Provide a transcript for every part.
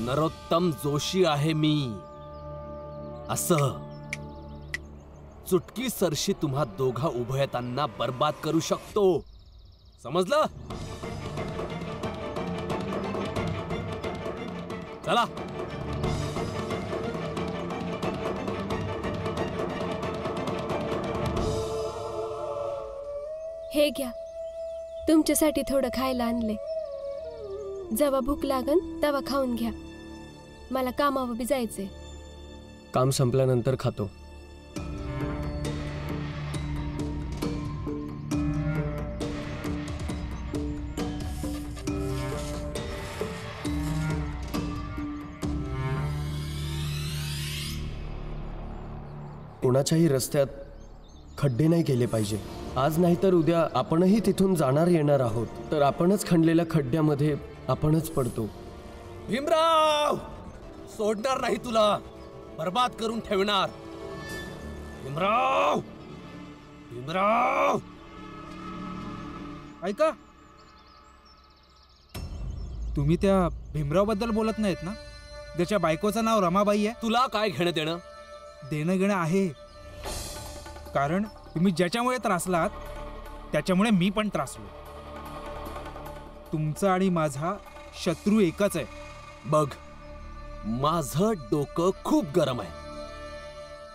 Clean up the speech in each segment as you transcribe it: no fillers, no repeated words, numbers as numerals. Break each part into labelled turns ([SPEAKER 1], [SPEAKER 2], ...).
[SPEAKER 1] नरोत्तम जोशी आहे मी. असं चुटकी सरशी तुम्हा दोघा उभयतांना बर्बाद करू शकतो. समजलं? चला.
[SPEAKER 2] हे घ्या, तुमच्यासाठी थोडं खायला आणले. जेव्हा भूक लागन तेव्हा खाऊन घ्या. मला कामावर बी जायचंय.
[SPEAKER 3] काम संपल्यानंतर खातो. कोणाच्याही रस्त्यात खड्डे नाही केले पाहिजे. आज नाही तर उद्या आपणही तिथून जाणार येणार आहोत. तर आपणच खणलेल्या खड्ड्यामध्ये आपणच पडतो.
[SPEAKER 1] भीमराव, सोडणार नाही तुला. बर्बाद करून ठेवणार. भीमराव, भीमराव,
[SPEAKER 4] ऐका, तुम्ही त्या भीमराव बद्दल बोलत नाहीत ना, ज्याच्या बायकोचं नाव रमाबाई आहे?
[SPEAKER 1] तुला काय घेणं देणं?
[SPEAKER 4] देणं घेणं आहे. कारण तुम्ही ज्याच्यामुळे त्रासलात त्याच्यामुळे मी पण त्रासलो. तुमचा आणि माझा शत्रू एकच आहे.
[SPEAKER 1] बघ, माझं डोकं खूप गरम आहे.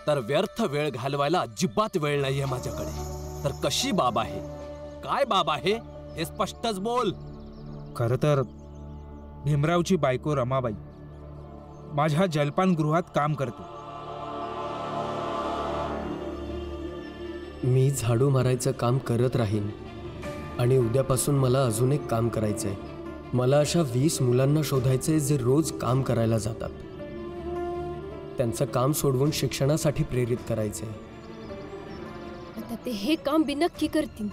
[SPEAKER 1] तर व्यर्थ वेळ घालवायला अजिबात वेळ नाहीये माझ्याकडे. तर कशी बाब आहे, काय बाब आहे हे स्पष्टच बोल.
[SPEAKER 4] खरं तर भीमरावची बायको रमाबाई माझ्या जलपान गृहात काम करते.
[SPEAKER 3] मी झाडू मारायचं काम करत राहीन. आणि उद्यापासून मला अजून एक काम करायचंय. मला अशा 20 मुलांना शोधायचंय जे रोज काम करायला जातात. त्यांचं काम सोडवून शिक्षणासाठी प्रेरित करायचंय.
[SPEAKER 2] आता ते हे काम बी नक्की करतील.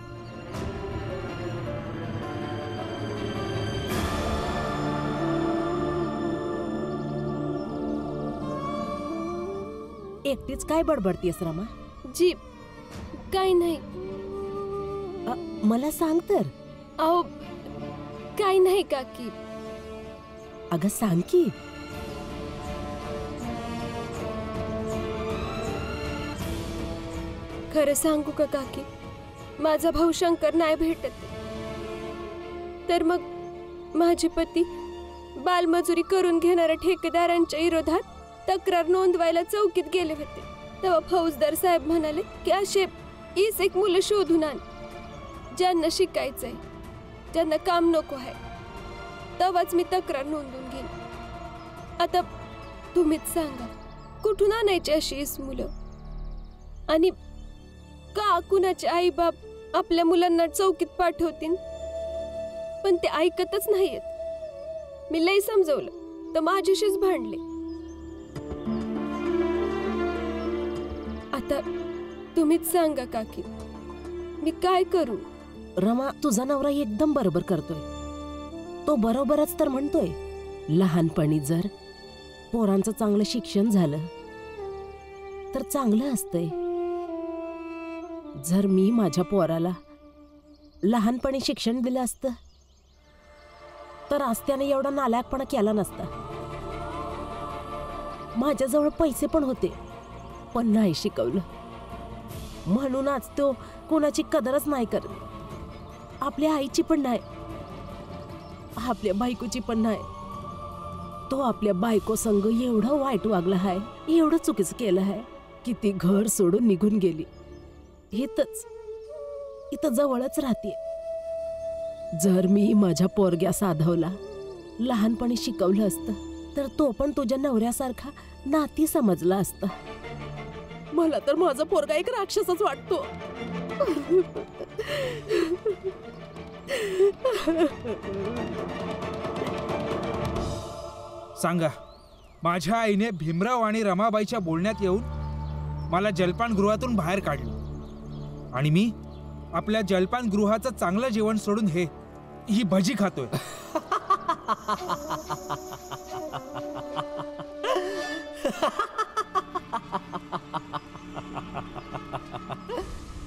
[SPEAKER 5] एकटीच काय बडबडतीयस रमा?
[SPEAKER 2] जी काही नाही.
[SPEAKER 5] मला सांग तर.
[SPEAKER 2] अहो काही नाही काकी.
[SPEAKER 5] अगं सांग की.
[SPEAKER 2] खरं सांगू का काकी, माझा भाऊ शंकर नाही भेटत. तर मग माझे पती बालमजुरी करून घेणाऱ्या ठेकेदारांच्या विरोधात तक्रार नोंदवायला चौकीत गेले होते. तेव्हा फौजदार साहेब म्हणाले की असे 21 मुलं शोधून आण ज्यांना शिकायचंय, ज्यांना काम नको आहे. तेव्हाच मी तक्रार नोंदवून घेईन. आता तुम्हीच सांगा, कुठून आणायची अशी 20 मुलं? आणि का कुणाचे आई बाप आपल्या मुलांना चौकीत पाठवतील, पण ते ऐकतच नाहीयेत. मी लई समजवलं तर माझ्याशीच भांडले. आता तुम्हीच सांगा काकी, मी काय करू?
[SPEAKER 5] रमा, तुझा नवरा एकदम बरोबर करतोय. तो बरोबरच तर म्हणतोय. लहानपणी जर पोरांचं चांगलं शिक्षण झालं तर चांगलं असतंय. जर मी माझ्या पोराला लहानपणी शिक्षण दिलं असतं तर आज त्याने एवढा नालायकपणा केला नसता. माझ्याजवळ पैसे पण होते, पण नाही शिकवलं. म्हणून आज तो कोणाची कदरच नाही करत. आपल्या आईची पण नाही, आपल्या बायकोची पण नाही. तो आपल्या बायको संग एवढं वाईट वागला आहे, एवढं चुकीचं केलं आहे की ती घर सोडून निघून गेली. इथं जवळच राहते. जर मी माझ्या पोरग्या साधवला, लहानपणी शिकवलं असतं तर तो पण तुझ्या नवऱ्यासारखा नाती समजला असता. मला तर माझा पोरगा एक राक्षसच वाटतो.
[SPEAKER 4] सांगा, माझ्या आईने भीमराव आणि रमाबाईच्या बोलण्यात येऊन मला जलपान गृहातून बाहेर काढलं. आणि मी आपल्या जलपान गृहाचं चांगलं जेवण सोडून ही भजी खातोय.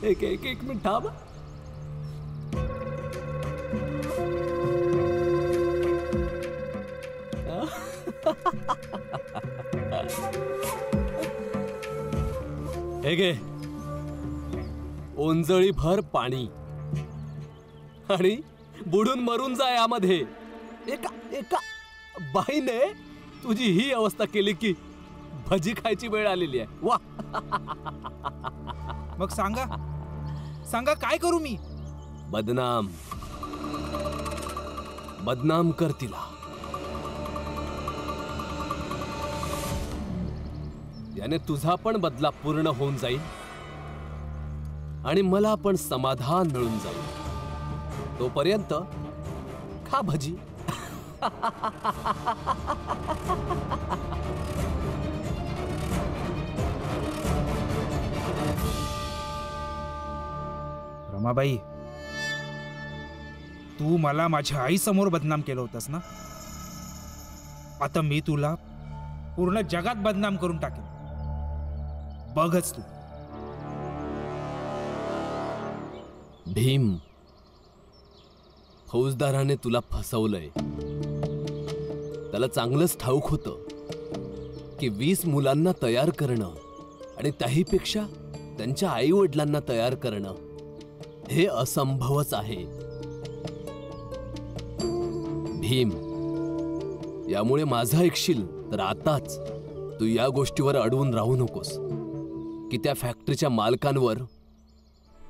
[SPEAKER 1] एक मिनिट थांब. हे घे, ओंजळी भर पाणी आणि बुडून मरून जा यामध्ये. एका एका बाईने तुझी ही अवस्था केली की भजी खायची वेळ आलेली आहे. वा.
[SPEAKER 4] मग सांगा सांगा काय करू मी?
[SPEAKER 1] बदनाम बदनाम कर तिला. याने तुझा पण बदला पूर्ण होऊन जाईल आणि मला पण समाधान मिळून जाईल. तोपर्यंत खा भजी.
[SPEAKER 4] रमाबाई, तू मला माझ्या आई समोर बदनाम केलं होतंस ना, आता मी तुला पूर्ण जगात बदनाम करून टाकेन. बघच तू.
[SPEAKER 1] भीम, फौजदाराने तुला फसवलंय. त्याला चांगलंच ठाऊक होतं की 20 मुलांना तयार करणं आणि त्याहीपेक्षा त्यांच्या आई वडिलांना तयार करणं हे असंभवच आहे. भीम, यामुळे माझं ऐकशील तर आताच तू या गोष्टीवर अडवून राहू नकोस की त्या फॅक्टरीच्या मालकांवर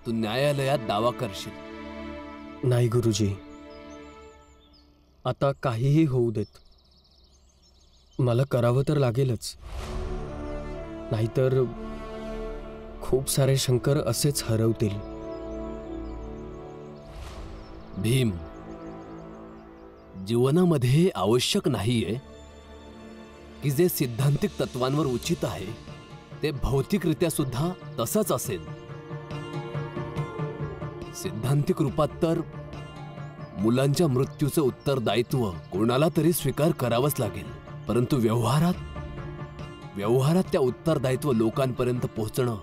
[SPEAKER 1] तू न्यायालयात दावा करशील.
[SPEAKER 3] नाही गुरुजी, आता काहीही होऊ देत. मला करावं तर लागेलच, नाहीतर खूप सारे शंकर असेच हरवतील.
[SPEAKER 1] भीम, जीवनामध्ये आवश्यक नाहीये की जे सिद्धांतिक तत्वांवर उचित आहे ते भौतिकरित्या सुद्धा तसंच असेल. सिद्धांतिक रूपात तर मुलांच्या मृत्यूचं उत्तरदायित्व कोणाला तरी स्वीकार करावंच लागेल, परंतु व्यवहारात त्या उत्तरदायित्व लोकांपर्यंत पोहोचणं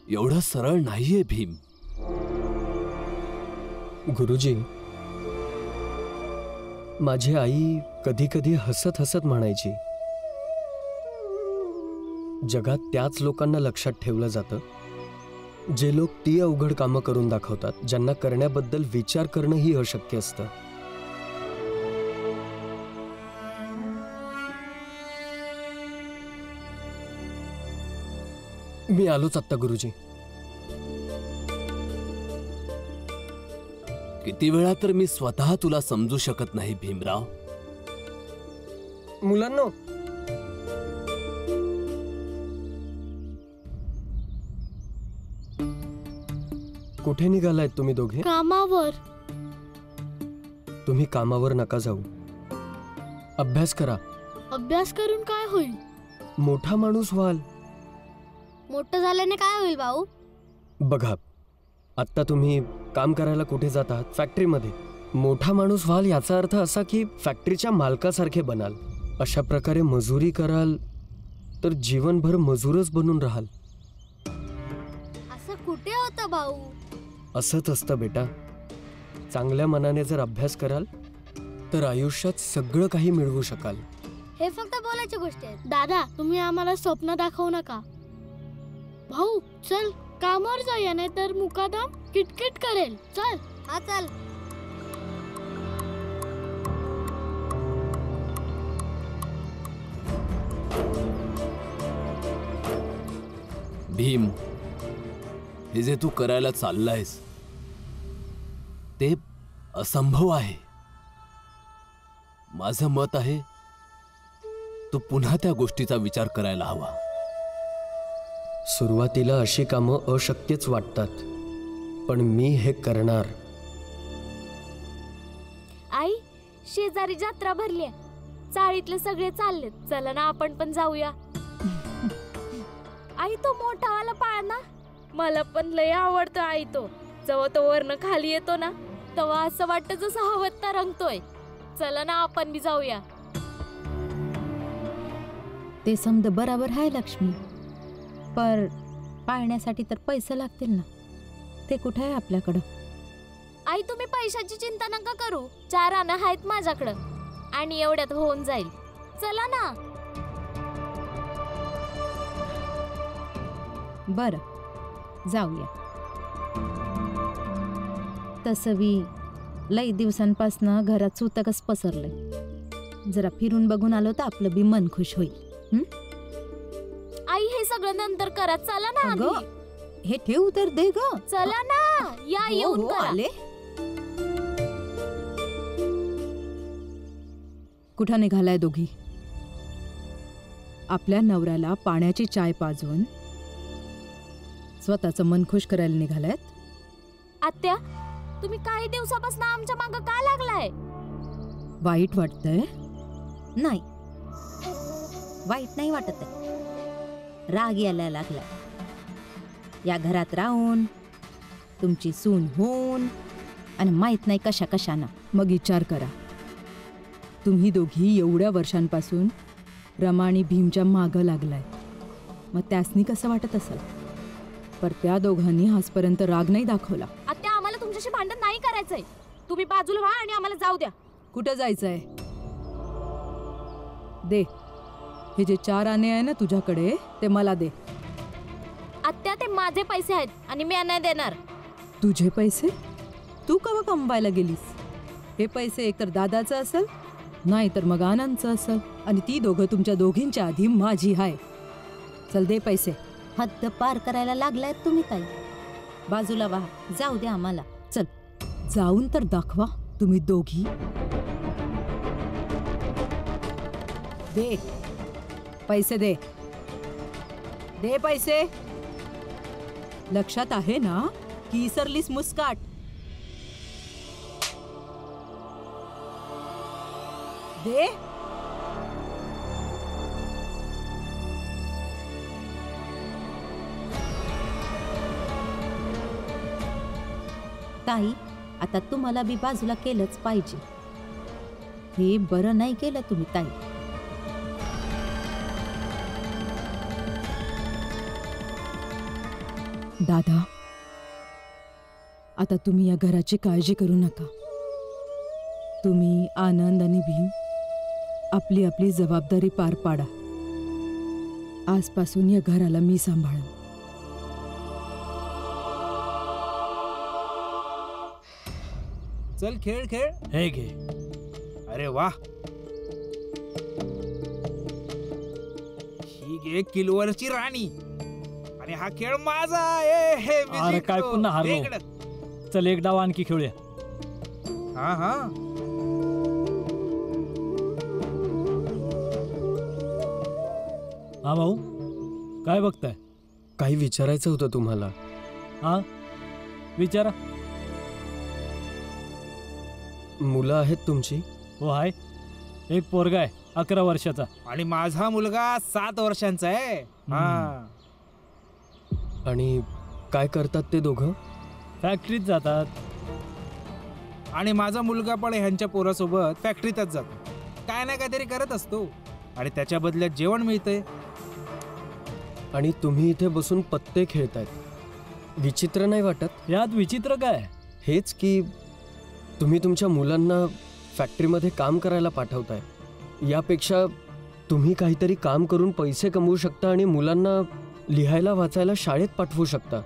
[SPEAKER 1] एवढं सरळ नाहीये भीम.
[SPEAKER 3] गुरुजी, माझी आई कधी कधी हसत हसत म्हणायची, जगात त्याच लोकांना लक्षात ठेवलं जातं जे लोक ती अवघड कामं करून दाखवतात ज्यांना करण्याबद्दल विचार करणंही अशक्य असतं. मी आलोच आत्ता गुरुजी.
[SPEAKER 1] किती वेळा तर मी स्वतः तुला समजू शकत नाही भीमराव.
[SPEAKER 3] मुलांनो, कुठे निघालायत तुम्ही दोघे?
[SPEAKER 6] कामावर.
[SPEAKER 3] तुम्ही कामावर नका जाऊ, अभ्यास करा.
[SPEAKER 6] अभ्यास करून काय होईल?
[SPEAKER 3] मोठा माणूस व्हाल.
[SPEAKER 6] मोठं झाल्याने काय होईल भाऊ?
[SPEAKER 3] बघा, आत्ता तुम्ही काम करायला कुठे जात आहात? फॅक्टरीमध्ये. मोठा माणूस व्हाल याचा अर्थ असा की फॅक्टरीच्या मालकासारखे बनाल. अशा प्रकारे मजुरी कराल तर जीवनभर मजूरच बनून राहाल.
[SPEAKER 6] असं कुठे होतं भाऊ?
[SPEAKER 3] असंच असतं बेटा. चांगल्या मनाने जर अभ्यास कराल तर आयुष्यात सगळं काही मिळवू शकाल.
[SPEAKER 6] हे फक्त बोलायची गोष्ट आहे. दादा, तुम्ही आम्हाला स्वप्न दाखवू नका. भाऊ चल, कामावर जाऊया, नाही तर मुकादम किटकिट करेल. चल. हा चल.
[SPEAKER 1] भीम, हे जे तू करायला चाललायस ते असंभव आहे. माझं मत आहे तू पुन्हा त्या गोष्टीचा विचार करायला हवा.
[SPEAKER 3] सुरुवातीला अशी कामं अशक्यच वाटतात, पण मी हे करणार.
[SPEAKER 6] आई, शेजारी जत्रा भरली, चाळीतले सगळे चाललेत. चला ना, आपण पण जाऊया. आई, तो मोठावाला पाळ ना, मला पण लय आवडतो. आई, तो जेव्हा तो वरनं खाली येतो ना तेव्हा असं वाटतं जसं हवेत तरंगतोय. चला ना, आपण बी जाऊया.
[SPEAKER 7] ते समज बराबर आहे लक्ष्मी, पर पाळण्यासाठी तर पैसे लागतील ना. ते कुठे आहे आपल्याकडं?
[SPEAKER 6] आई, तुम्ही पैशाची चिंता नका करू. 4 आणं आहेत माझ्याकडं आणि एवढ्यात होऊन जाईल. चला ना.
[SPEAKER 7] बरं जाऊया. तसं बी लई दिवसांपासनं घरात सुतकच पसरलंय. जरा फिरून बघून आलो तर आपलं बी मन खुश होईल.
[SPEAKER 6] आई हे सगळं नंतर करा. चला ना
[SPEAKER 7] अगं,
[SPEAKER 6] आधी.
[SPEAKER 7] हे ठेवू तर दे ग.
[SPEAKER 6] चला ना. या
[SPEAKER 7] हो,
[SPEAKER 6] येऊन
[SPEAKER 7] हो,
[SPEAKER 6] करा.
[SPEAKER 7] आले. कुठं निघालाय दोघी? आपल्या नवऱ्याला पाण्याची चाय पाजून स्वतःचं मन खुश करायला निघालायत.
[SPEAKER 6] आत्या, तुम्ही काही दिवसापासून आमच्या मागं का लागलाय?
[SPEAKER 7] वाईट वाटतंय? नाही, वाईट नाही वाटत आहे. राग यायला लागला. या घरात राहून तुमची सून होऊन आणि माहित नाही कशा कशानं. मग विचार करा, तुम्ही दोघी एवढ्या वर्षांपासून रमा आणि भीमच्या मागं लागलाय. मग त्यासनी कसं वाटत असेल? पर त्या दोघांनी आजपर्यंत राग नाही दाखवला.
[SPEAKER 6] आत्या, आम्हाला तुमच्याशी भांडण नाही करायचंय. तुम्ही बाजूला व्हा आणि आम्हाला जाऊ द्या.
[SPEAKER 7] कुठं जायचंय? दे. हे जे 4 आणे आहे ना तुझ्याकडे, ते मला दे.
[SPEAKER 6] आत्या, ते माझे पैसे आहेत आणि मी नाही देणार.
[SPEAKER 7] तुझे पैसे? तू कवा कमवायला गेलीस? हे पैसे एकतर दादाचं असेल, नाही तर मग आनंदचं असेल. आणि ती दोघं तुमच्या दोघींच्या आधी माझी हाय. चल दे पैसे.
[SPEAKER 8] हद्द पार करायला लागलाय तुम्ही ताई. बाजूला व्हा, जाऊ द्या आम्हाला.
[SPEAKER 7] चल जाऊन तर दाखवा तुम्ही दोघी. दे पैसे. दे दे पैसे. लक्षात आहे ना की इसरलीस मुस्काट? दे.
[SPEAKER 8] ताई, आता तुम्हाला बी बाजूला केलंच पाहिजे. हे बरं नाही केलं तुम्ही ताई.
[SPEAKER 7] दादा, आता तुम्ही या घराची काळजी करू नका. तुम्ही आनंद आणि भीम आपली आपली जबाबदारी पार पाडा. आजपासून या घराला मी सांभाळेन.
[SPEAKER 4] चल खेळ खेळ.
[SPEAKER 1] हे घे.
[SPEAKER 4] अरे वा, ही घे किलोवरची राणी. आणि हा खेळ माझा आहे. हे मी
[SPEAKER 9] अरे काय
[SPEAKER 4] जिंकलो.
[SPEAKER 9] पुन्हा हारलो.
[SPEAKER 4] दे इकडं.
[SPEAKER 9] चल एक डाव आणखी खेळूया.
[SPEAKER 4] हा हा.
[SPEAKER 9] हा भाऊ, काय बघताय?
[SPEAKER 3] काही विचारायचं होतं तुम्हाला.
[SPEAKER 9] हा विचारा.
[SPEAKER 3] मुलं आहेत तुमची?
[SPEAKER 9] हो आहे. एक पोरगा आहे 11 वर्षाचा.
[SPEAKER 4] आणि माझा मुलगा 7 वर्षांचा आहे. हा.
[SPEAKER 3] आणि काय करतात ते दोघं?
[SPEAKER 9] फॅक्टरीत जातात.
[SPEAKER 4] आणि माझा मुलगा पण ह्यांच्या पोरासोबत फॅक्टरीतच जातो. काय ना काहीतरी करत असतो आणि त्याच्या बदल्यात जेवण मिळतंय.
[SPEAKER 3] आणि तुम्ही इथे बसून पत्ते खेळतायत. विचित्र नाही वाटत?
[SPEAKER 9] यात विचित्र काय?
[SPEAKER 3] हेच की तुम्ही तुमच्या मुलांना फॅक्टरीमध्ये काम करायला पाठवताय. यापेक्षा तुम्ही काहीतरी काम करून पैसे कमवू शकता आणि मुलांना लिहायला वाचायला शाळेत पाठवू शकता.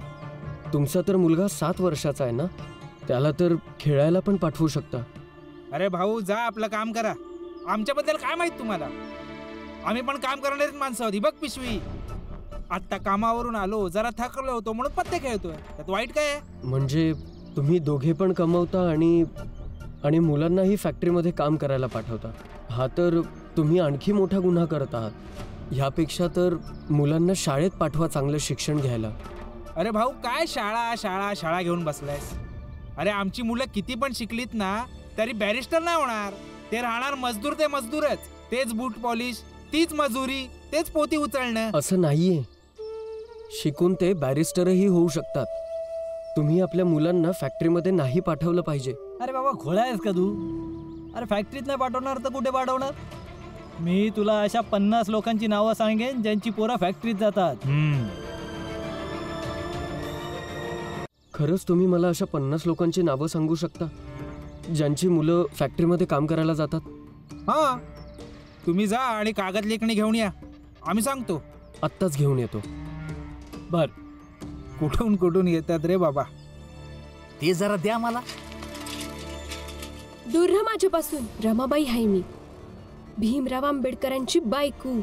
[SPEAKER 3] तुमचा तर मुलगा 7 वर्षाचा आहे ना, त्याला तर खेळायला पण पाठवू शकता.
[SPEAKER 4] अरे भाऊ, जा आपलं काम करा. आमच्याबद्दल काय माहित तुम्हाला? आम्ही पण काम करणारीच माणसं होती. बघ पिशवी. आत्ता कामावरून आलो, जरा थकलो होतो म्हणून पत्ते खेळतोय. त्यात वाईट काय आहे?
[SPEAKER 3] म्हणजे तुम्ही दोघे पण कमवता आणि मुलांनाही फॅक्टरीमध्ये काम करायला पाठवता. हा तर तुम्ही आणखी मोठा गुन्हा करत आहात. ह्यापेक्षा तर मुलांना शाळेत पाठवा चांगलं शिक्षण घ्यायला.
[SPEAKER 4] अरे भाऊ, काय शाळा शाळा शाळा घेऊन बसलायस? अरे आमची मुलं किती पण शिकलीत ना तरी बॅरिस्टर नाही होणार. ते राहणार मजदूर ते मजदूरच. तेच बूट पॉलिश, तीच मजुरी, तेच पोती उचलणं.
[SPEAKER 3] असं नाहीये. शिकून ते बॅरिस्टरही होऊ शकतात. तुम्ही आपल्या मुलांना फॅक्टरीमध्ये नाही पाठवलं पाहिजे.
[SPEAKER 9] अरे बाबा, खोळा आहेस का तू? अरे फॅक्टरीत नाही पाठवणार तर कुठे पाठवणार? मी तुला अशा 50 लोकांची नावं सांगेन ज्यांची पोरं फॅक्टरीत जातात.
[SPEAKER 3] खरंच तुम्ही मला अशा 50 लोकांची नावं सांगू शकता ज्यांची मुलं फॅक्टरीमध्ये काम करायला जातात?
[SPEAKER 4] हा, तुम्ही जा आणि कागद लेखणी घेऊन या, आम्ही सांगतो.
[SPEAKER 3] आत्ताच घेऊन येतो.
[SPEAKER 4] बर, कुठून कुठून येतात रे बाबा.
[SPEAKER 10] ते जरा द्या मला.
[SPEAKER 2] दूर राहा माझ्यापासून. रमाबाई आहे मी, भीमराव आंबेडकरांची बायको.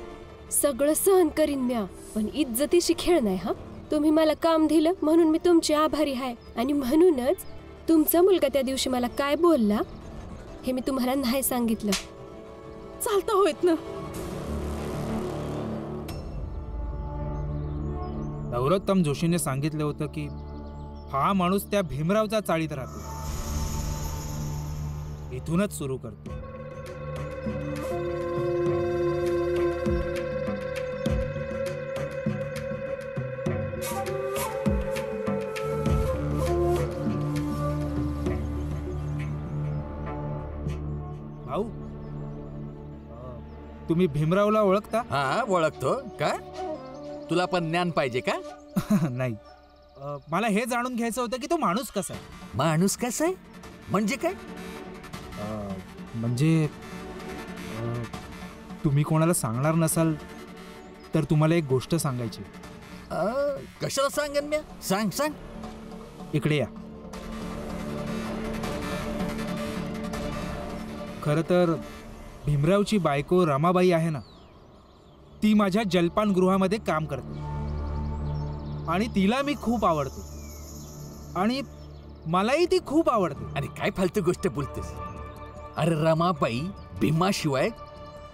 [SPEAKER 2] सगळं सहन करीन म्या, पण इज्जतीशी खेळ नाही. हा, तुम्ही मला काम दिलं म्हणून मी तुमची आभारी आहे. आणि म्हणूनच तुमचा मुलगा त्या दिवशी मला काय बोलला हे मी तुम्हाला नाही सांगितलं.
[SPEAKER 5] चालता होत ना.
[SPEAKER 4] नरोत्तम जोशीने सांगितलं होतं की हा माणूस त्या भीमरावचा चाळीत राहतो. इथूनच सुरू करतो. भाऊ, तुम्ही भीमरावला ओळखता?
[SPEAKER 10] हा, ओळखतो. का तुला पण ज्ञान पाहिजे का?
[SPEAKER 4] नाही, मला हे जाणून घ्यायचं होतं की तो माणूस कसा आहे.
[SPEAKER 10] माणूस कसा आहे म्हणजे काय?
[SPEAKER 4] म्हणजे तुम्ही कोणाला सांगणार नसाल तर तुम्हाला एक गोष्ट सांगायची.
[SPEAKER 10] कशाला सांगेन मी? सांग सांग.
[SPEAKER 4] इकडे या. खरं तर भीमरावची बायको रमाबाई आहे ना, ती माझ्या जलपान गृहामध्ये काम करते आणि तिला मी खूप आवडतो आणि मलाही ती खूप आवडते.
[SPEAKER 10] अरे काय फालतू गोष्ट बोलतेस? अरे रमाबाई भीमाशिवाय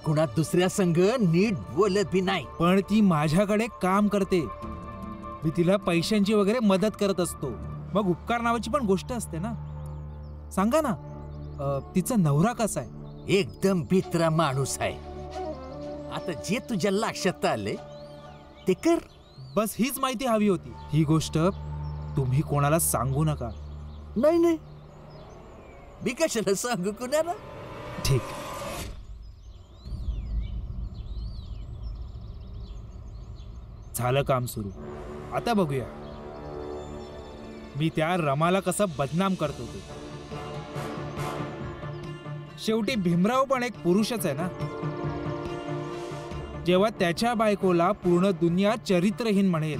[SPEAKER 10] कुणा दुसऱ्या संघ नीट बोलत बी नाही.
[SPEAKER 4] पण ती माझ्याकडे काम करते. मी तिला पैशांची वगैरे मदत करत असतो. मग उपकार नावाची पण गोष्ट असते ना. सांगा ना, तिचा नवरा कसा आहे?
[SPEAKER 10] एकदम भित्रा माणूस आहे. आता जे तुझ्या लक्षात आले ते कर.
[SPEAKER 4] बस हीच माहिती हवी होती. ही गोष्ट तुम्ही कोणाला सांगू नका.
[SPEAKER 10] नाही नाही, मी कशाला सांगू कुणाला?
[SPEAKER 4] ठीक. झालं काम सुरू. आता बघूया मी त्या रमाला कसं बदनाम करतो ते. शेवटी भीमराव पण एक पुरुषच आहे ना. जेव्हा त्याच्या बायकोला पूर्ण दुनिया चरित्रहीन म्हणेल,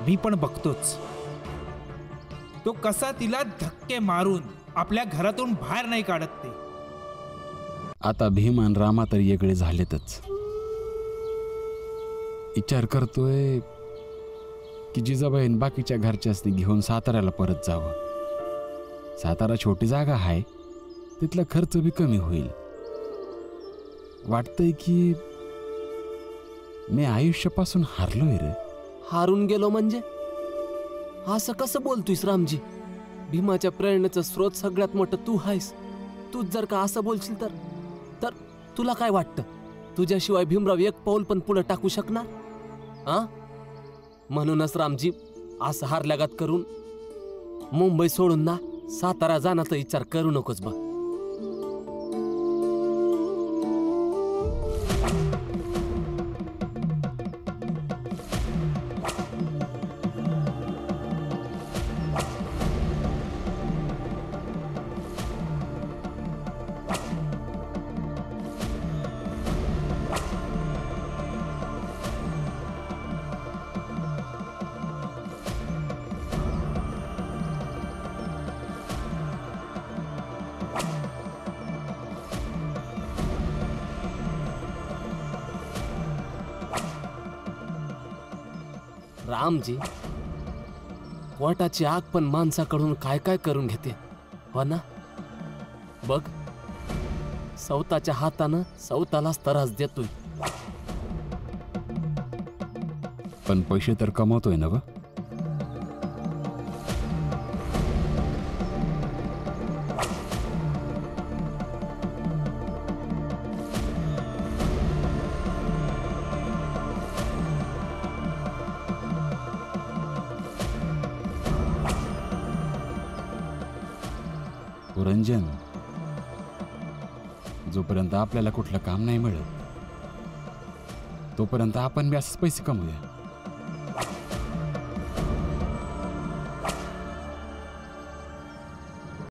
[SPEAKER 4] मी पण बघतोच तो कसा तिला धक्के मारून आपल्या घरातून बाहेर नाही काढत ते.
[SPEAKER 11] आता भीम आणि रामा तर वेगळे झालेतच. विचार करतोय की जिजाबाईन बाकीच्या घरच्यासनी घेऊन साताऱ्याला परत जावं. सातारा छोटी जागा आहे, तिथला खर्च बी कमी होईल. वाटतंय की मी आयुष्यापासून हारलोय रे.
[SPEAKER 1] हारून गेलो म्हणजे? असं कसं बोलतोयस रामजी? भीमाच्या प्रेरणेचा स्रोत सगळ्यात मोठं तू आहेस. तूच जर का असं बोलशील तर तुला काय वाटतं, तुझ्याशिवाय भीमराव एक पाऊल पण पुढे टाकू शकणार? म्हणूनच रामजी, असं हारल्यागात करून मुंबई सोडून ना सातारा जाण्याचा विचार करू नकोस बा. रामजी, पोटाची आग पण माणसाकडून काय काय करून घेते, हो ना? बघ, सवताच्या हातानं सवतालाच त्रास देतोय.
[SPEAKER 11] पण पैसे तर कमवतोय ना ग. रंजन, जोपर्यंत आपल्याला कुठलं काम नाही मिळत तोपर्यंत आपण बी असंच पैसे कमवूया.